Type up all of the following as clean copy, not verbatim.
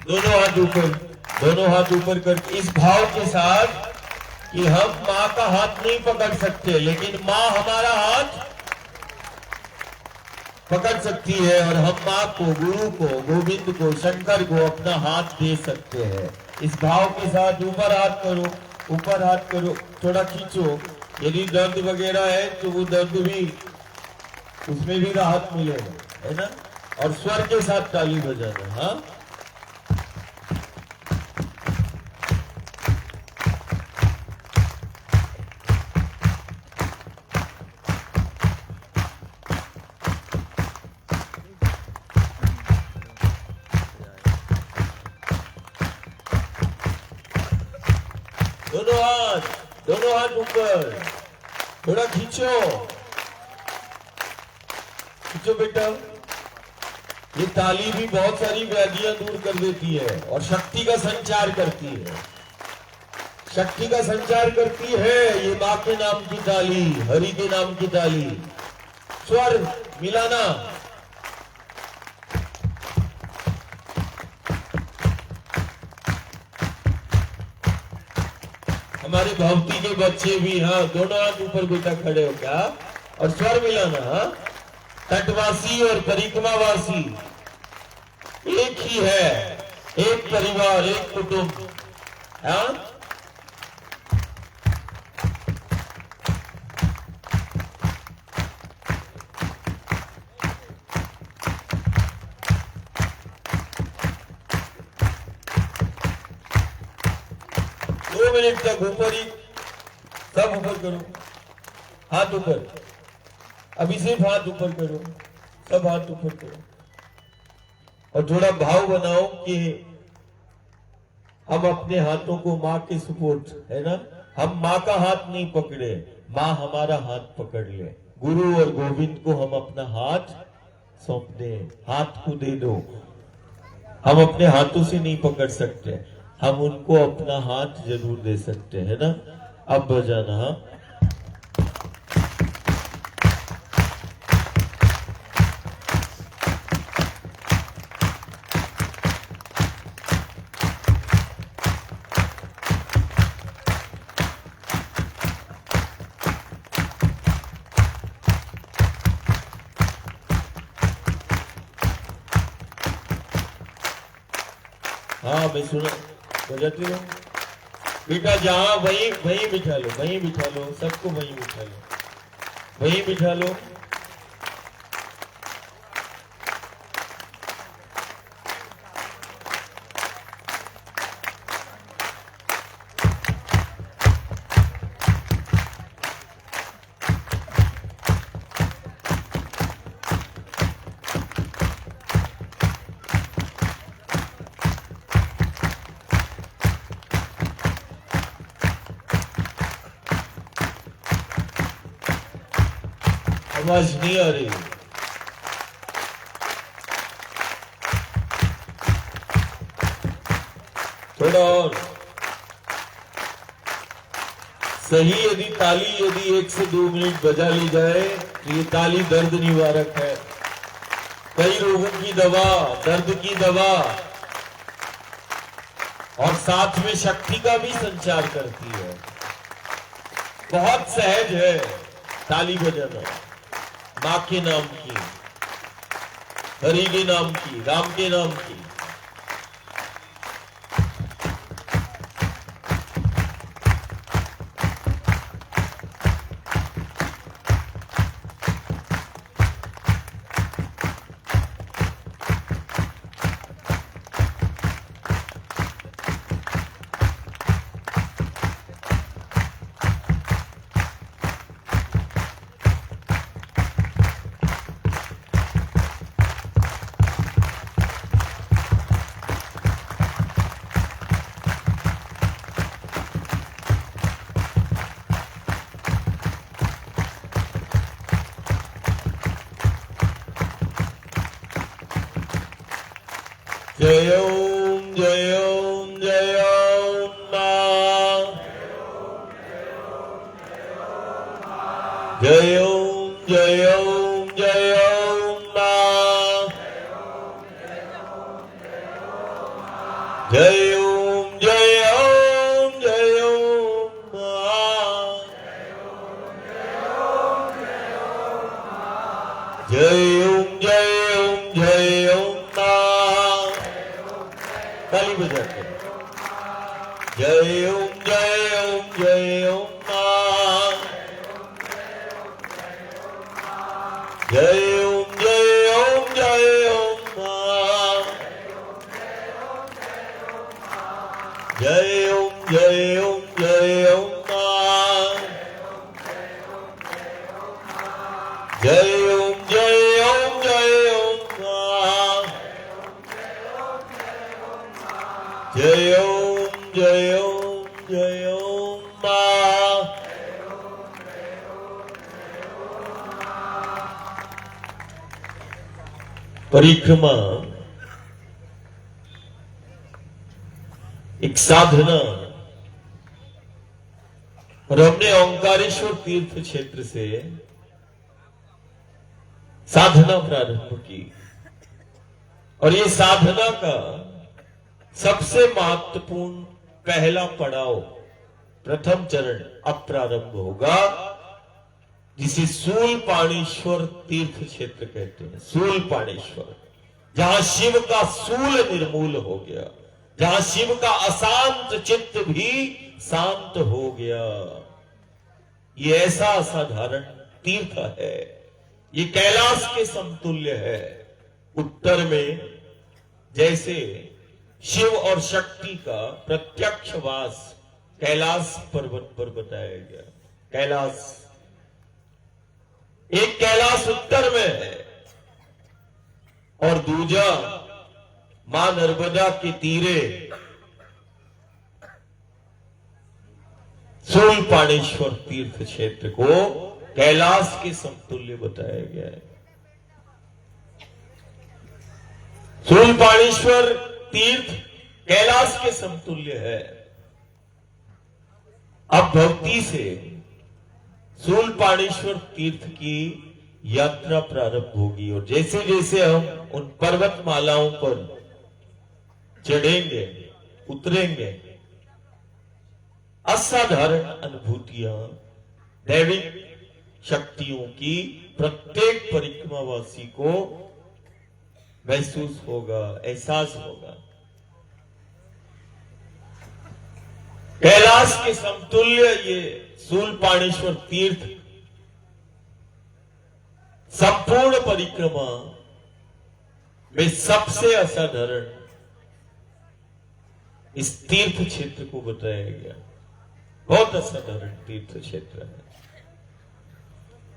दोनों हाथ ऊपर, दोनों हाथ ऊपर करके इस भाव के साथ कि हम माँ का हाथ नहीं पकड़ सकते, लेकिन माँ हमारा हाथ पकड़ सकती है और हम माँ को, गुरु को, गोविंद को, शंकर को अपना हाथ दे सकते हैं। इस भाव के साथ ऊपर हाथ करो, ऊपर हाथ करो, थोड़ा खींचो। यदि दर्द वगैरह है तो वो दर्द भी, उसमें भी राहत मिलेगा, है ना। और स्वर के साथ ताली बजाना। हाँ, दोनों हाथ ऊपर, थोड़ा खींचो, खींचो बेटा। ये ताली भी बहुत सारी व्याधियां दूर कर देती है और शक्ति का संचार करती है, शक्ति का संचार करती है। ये माँ के नाम की ताली, हरि के नाम की ताली। स्वर मिलाना। हमारे भक्ति के बच्चे भी, हाँ, दोनों हाथ ऊपर बेटा खड़े हो क्या, और स्वर मिलाना। हाँ, तटवासी और परिक्रमावासी एक ही है, एक परिवार, एक कुटुंब। हाँ, 2 मिनट तक ऊपर ही, सब ऊपर करो, हाथ ऊपर। अभी सिर्फ हाथ ऊपर करो, सब हाथ ऊपर करो और थोड़ा भाव बनाओ कि हम अपने हाथों को माँ के सपोर्ट, है ना, हम माँ का हाथ नहीं पकड़े, माँ हमारा हाथ पकड़ ले। गुरु और गोविंद को हम अपना हाथ सौंप दे, हाथ को दे दो। हम अपने हाथों से नहीं पकड़ सकते, हम उनको अपना हाथ जरूर दे सकते हैं ना। अब बजाना। हाँ, हाँ, मैं सुना, बजाती रहो बेटा। जहां वहीं वहीं बिठा लो, वहीं बिठा लो, सबको वहीं बिठा लो, वहीं बिठा लो। आवाज नहीं आ रही। थोड़ा और सही। यदि ताली, यदि 1 से 2 मिनट बजा ली जाए तो ये ताली दर्द निवारक है, कई रोगों की दवा, दर्द की दवा, और साथ में शक्ति का भी संचार करती है। बहुत सहज है ताली बजाना, माँ के नाम की, हरि के नाम की, राम के नाम की। जय ओम, जय ओम, जय ओम मां। जय ओम, जय ओम, जय ओम मां। जय ओम मां। ताली बजाते जय ओम मां। जय ओम मां। जय ओम मां। जय ओम मां। जय ओम मां। परिक्रमा एक साधना, और हमने ओंकारेश्वर तीर्थ क्षेत्र से साधना प्रारंभ की। और ये साधना का सबसे महत्वपूर्ण पहला पड़ाव, प्रथम चरण अब प्रारंभ होगा, जिसे शूलपाणेश्वर तीर्थ क्षेत्र कहते हैं। शूलपाणेश्वर, जहां शिव का शूल निर्मूल हो गया, जहां शिव का अशांत चित्त भी शांत हो गया। ये ऐसा असाधारण तीर्थ है, ये कैलाश के समतुल्य है। उत्तर में जैसे शिव और शक्ति का प्रत्यक्ष वास कैलाश पर्वत पर बताया गया। कैलाश, एक कैलाश उत्तर में है और दूजा मां नर्मदा के तीरे शूलपाणेश्वर तीर्थ क्षेत्र को कैलाश के समतुल्य बताया गया है। शूलपाणेश्वर तीर्थ कैलाश के समतुल्य है। अब भक्ति से शूलपाणेश्वर तीर्थ की यात्रा प्रारंभ होगी, और जैसे जैसे हम उन पर्वतमालाओं पर चढ़ेंगे, उतरेंगे, असाधारण अनुभूतियां, दैविक शक्तियों की प्रत्येक परिक्रमावासी को महसूस होगा, एहसास होगा। कैलाश के समतुल्य ये शूलपाणेश्वर तीर्थ संपूर्ण परिक्रमा में सबसे असाधारण इस तीर्थ क्षेत्र को बताया गया। बहुत असाधारण तीर्थ क्षेत्र है।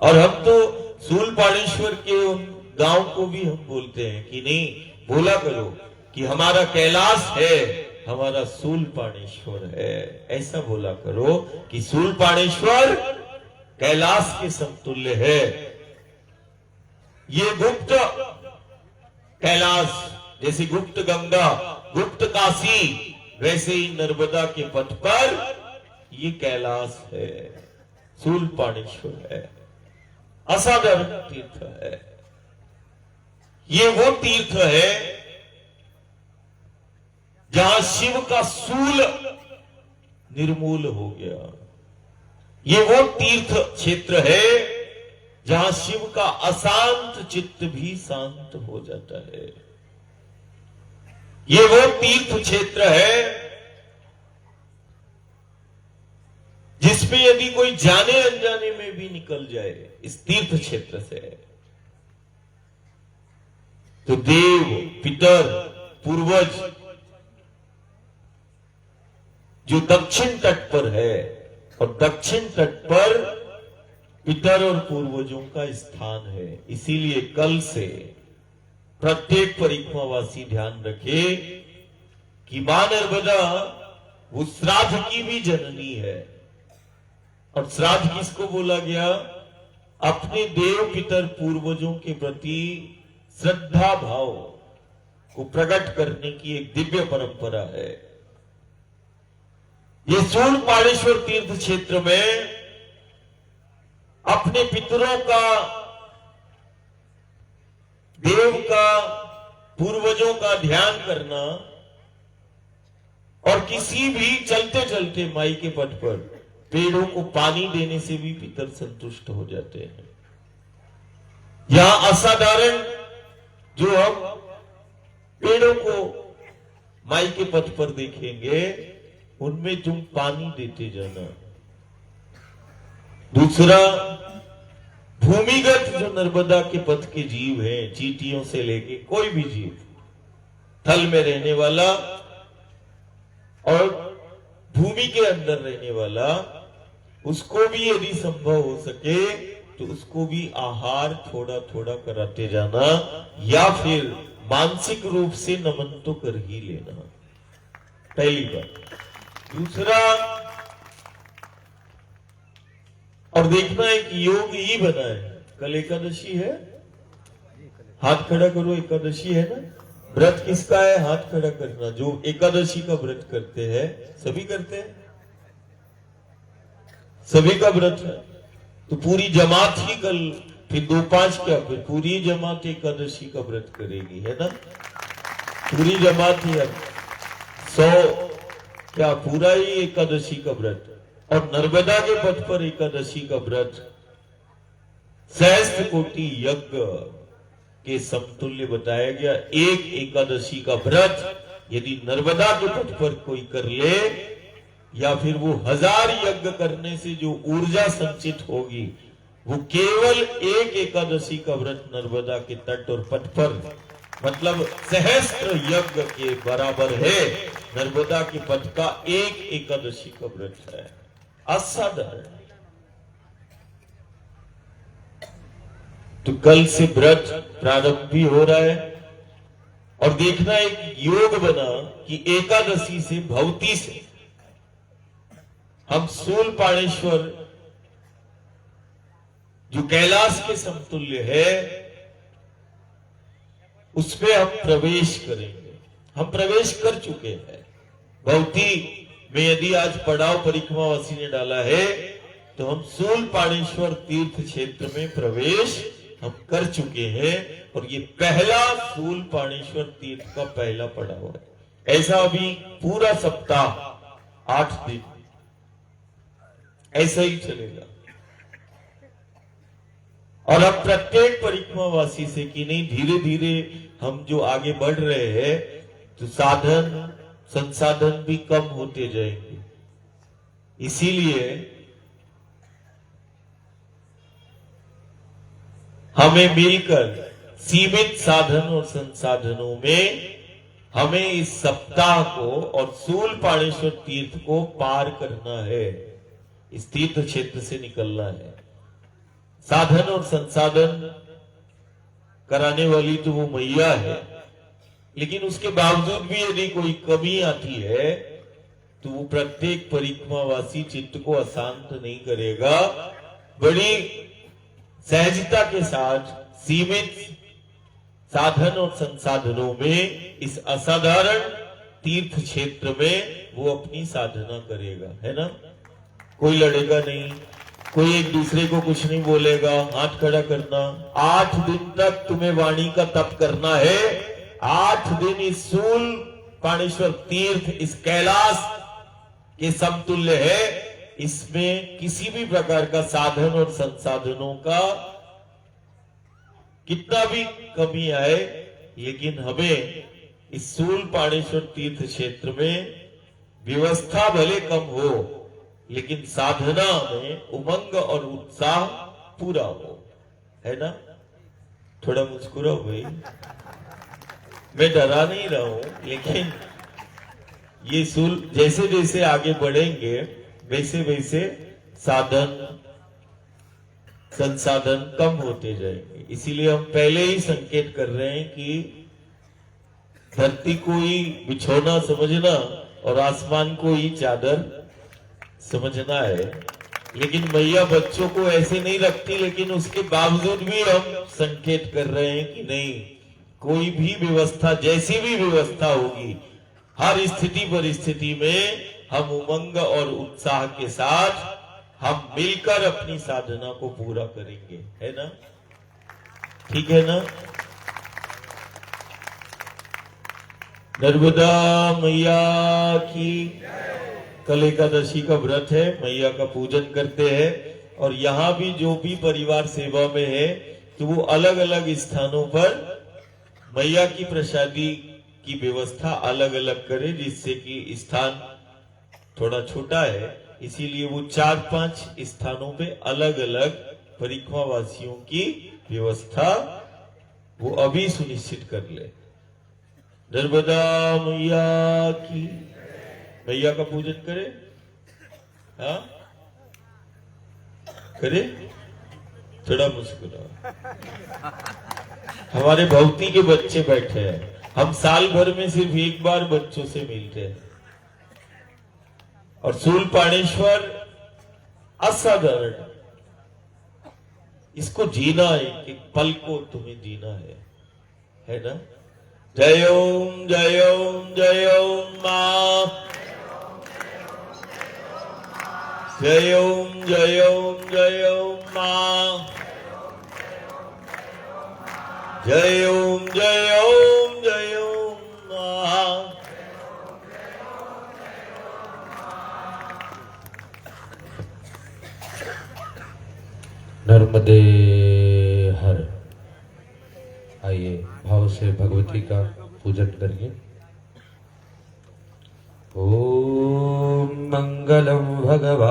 और हम तो शूलपाणेश्वर के उन गांव को भी हम बोलते हैं कि नहीं, बोला करो कि हमारा कैलाश है, हमारा शूलपाणेश्वर है। ऐसा बोला करो कि शूलपाणेश्वर कैलाश के समतुल्य है। ये गुप्त कैलाश, जैसे गुप्त गंगा, गुप्त काशी, वैसे ही नर्मदा के पथ पर ये कैलाश है, शूलपाणेश्वर है। असाधारण तीर्थ है। ये वो तीर्थ है जहां शिव का शूल निर्मूल हो गया। ये वो तीर्थ क्षेत्र है जहां शिव का अशांत चित्त भी शांत हो जाता है। ये वो तीर्थ क्षेत्र है जिसमें यदि कोई जाने अनजाने में भी निकल जाए इस तीर्थ क्षेत्र से, तो देव, पितर, पूर्वज जो दक्षिण तट पर है, और दक्षिण तट पर पितर और पूर्वजों का स्थान है। इसीलिए कल से प्रत्येक परिक्रमावासी ध्यान रखे कि मां नर्मदा वो श्राद्ध की भी जननी है। और श्राद्ध किसको बोला गया? अपने देव, पितर, पूर्वजों के प्रति श्रद्धा भाव को प्रकट करने की एक दिव्य परंपरा है। ये शूलपाणेश्वर तीर्थ क्षेत्र में अपने पितरों का, देव का, पूर्वजों का ध्यान करना, और किसी भी चलते चलते माई के पथ पर पेड़ों को पानी देने से भी पितर संतुष्ट हो जाते हैं। यहां असाधारण जो हम पेड़ों को माई के पथ पर देखेंगे, उनमें तुम पानी देते जाना। दूसरा, भूमिगत जो नर्मदा के पथ के जीव हैं, चींटियों से लेके कोई भी जीव, थल में रहने वाला और भूमि के अंदर रहने वाला, उसको भी यदि संभव हो सके तो उसको भी आहार थोड़ा थोड़ा कराते जाना, या फिर मानसिक रूप से नमन तो कर ही लेना, पहली बात। दूसरा, और देखना है कि योग ही बना है। कल एकादशी है, हाथ खड़ा करो, एकादशी है ना। व्रत किसका है? हाथ खड़ा करना। जो एकादशी का व्रत करते हैं, सभी करते हैं, सभी का व्रत है। तो पूरी जमात ही कल, फिर 2-5 क्या, फिर पूरी जमात एकादशी का व्रत करेगी, है ना। पूरी जमात ही 100 क्या पूरा ही एकादशी का व्रत। और नर्मदा के पथ पर एकादशी का व्रत सहस्त्र कोटि यज्ञ के समतुल्य बताया गया। एक एकादशी का व्रत यदि नर्मदा के पथ पर कोई कर ले, या फिर वो 1000 यज्ञ करने से जो ऊर्जा संचित होगी, वो केवल एक एकादशी का व्रत नर्मदा के तट और पथ पर, मतलब सहस्त्र यज्ञ के बराबर है। नर्मदा के पथ का एक एकादशी का व्रत है, असाधारण। तो कल से व्रत प्रारंभ भी हो रहा है, और देखना एक योग बना कि एकादशी से, भवती से हम शूलपाणेश्वर जो कैलाश के समतुल्य है, उसमें हम प्रवेश करेंगे। हम प्रवेश कर चुके हैं। भवती में यदि आज पड़ाव परिक्रमावासी ने डाला है, तो हम शूलपाणेश्वर तीर्थ क्षेत्र में प्रवेश हम कर चुके हैं, और ये पहला शूलपाणेश्वर तीर्थ का पहला पड़ाव है। ऐसा अभी पूरा सप्ताह 8 दिन ऐसा ही चलेगा। और अब प्रत्येक परिक्रमावासी से कि नहीं, धीरे धीरे हम जो आगे बढ़ रहे हैं, तो साधन संसाधन भी कम होते जाएंगे। इसीलिए हमें मिलकर सीमित साधन और संसाधनों में हमें इस सप्ताह को और शूलपाणेश्वर तीर्थ को पार करना है। इस तीर्थ क्षेत्र से निकलना है। साधन और संसाधन कराने वाली तो वो मैया है, लेकिन उसके बावजूद भी यदि कोई कमी आती है, तो वो प्रत्येक परिक्रमावासी चित्त को अशांत नहीं करेगा। बड़ी सहजता के साथ सीमित साधन और संसाधनों में इस असाधारण तीर्थ क्षेत्र में वो अपनी साधना करेगा, है ना। कोई लड़ेगा नहीं, कोई एक दूसरे को कुछ नहीं बोलेगा। हाथ खड़ा करना। 8 दिन तक तुम्हें वाणी का तप करना है। 8 दिन इस शूलपाणेश्वर तीर्थ, इस कैलाश के समतुल्य है। इसमें किसी भी प्रकार का साधन और संसाधनों का कितना भी कमी आए, लेकिन हमें इस शूलपाणेश्वर तीर्थ क्षेत्र में व्यवस्था भले कम हो, लेकिन साधना में उमंग और उत्साह पूरा हो, है ना। थोड़ा मुस्कुराओ भाई, मैं डरा नहीं रहा हूं, लेकिन ये शूल जैसे जैसे आगे बढ़ेंगे, वैसे वैसे साधन संसाधन कम होते जाएंगे। इसीलिए हम पहले ही संकेत कर रहे हैं कि धरती को ही बिछौना समझना और आसमान को ही चादर समझना है। लेकिन मैया बच्चों को ऐसे नहीं रखती, लेकिन उसके बावजूद भी हम संकेत कर रहे हैं कि नहीं, कोई भी व्यवस्था, जैसी भी व्यवस्था होगी, हर स्थिति परिस्थिति में हम उमंग और उत्साह के साथ हम मिलकर अपनी साधना को पूरा करेंगे, है ना। ठीक है ना। नर्मदा मैया की। कल एकादशी का व्रत है, मैया का पूजन करते हैं। और यहाँ भी जो भी परिवार सेवा में है, कि वो अलग अलग स्थानों पर मैया की प्रसादी की व्यवस्था अलग अलग करे, जिससे कि स्थान थोड़ा छोटा है, इसीलिए वो 4-5 स्थानों पे अलग अलग परिक्रमा वासियों की व्यवस्था वो अभी सुनिश्चित कर ले। नर्मदा मैया की, मैया का पूजन करे, हाँ करे, थोड़ा मुस्कुराओ। हमारे भक्ति के बच्चे बैठे हैं, हम साल भर में सिर्फ एक बार बच्चों से मिलते हैं, और शूलपाणेश्वर असाधारण, इसको जीना है, एक पल को तुम्हें जीना है ना। जय ओम जय ओम जय ओम मां, जय ओम जय ओम जय ओम मां, जय ओम जय ओम जय ओम मां। नर्मदे हर। आइए भाव से भगवती का पूजन करिए। ओम मंगलम भगवान